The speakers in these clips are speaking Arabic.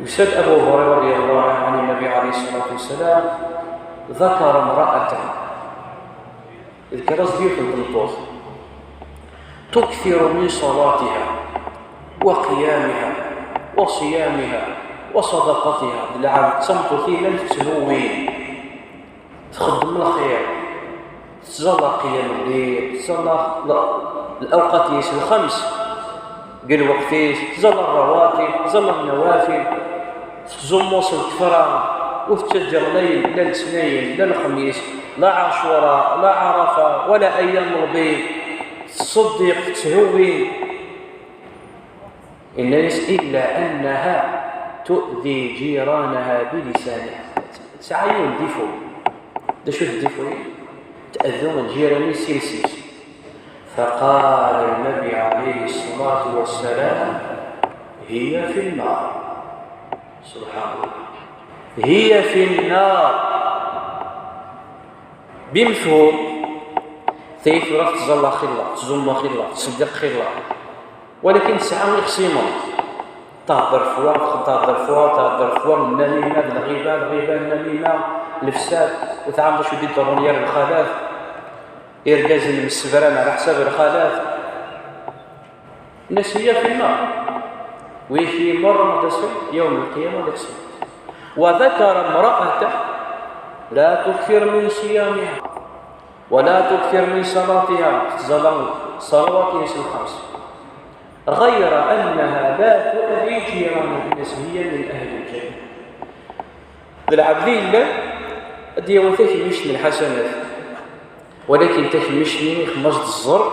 يسأل أبو هريرة رضي الله عنه عن النبي عليه الصلاة والسلام ذكر امرأة ذكر صديق الطوخ تكثر من صلاتها وقيامها وصيامها وصدقتها لعب تصمت ثيلا تسلوين تخدم الخير تزلى قيام الليل تزلى الأوقات يس الخمس قل وقتيش تزلى الرواتب تزلى النوافل تزمص الكفرة وتشجر ليل لا الاثنين لا الخميس لا عاشوراء لا عرفة ولا أيام البيض تصدق تهوي الناس إلا أنها تؤذي جيرانها بلسانها سعيون ديفو ده شوف ديفو تأذون الجيران سيسيس فقال النبي عليه الصلاة والسلام هي في النار. سبحان الله، هي في النار بمفهوم ثيف راه تزلى خلا تزم خلا تصدق خلا، ولكن ساعة يخصيمون تهضر فوا النميمة الغيبة النميمة الفساد وتعامل شو دير الرونيير الخلاف إرجاز من السفران على حساب الخلاف. الناس هي في النار وفي مرة دسم يوم القيامة دسم. وذكر امرأة لا تكثر من صيامها ولا تكثر من صلاتها صلواتها الخمس غير أنها لا تؤذي جيرانها بالنسبية من أهل الجنة. العبد الله أدي وثيك مشن الحسنات ولكن تكمشني خمسة الزر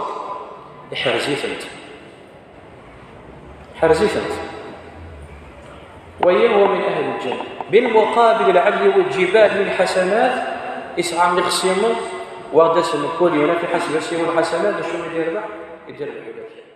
حرزيفنت وهو من أهل الجنة. بالمقابل العبد والجبال من حسنات إسعى من خصيمه وغدا سنقول هنا في حسب الحسنات شو يدير بعض يدير بعض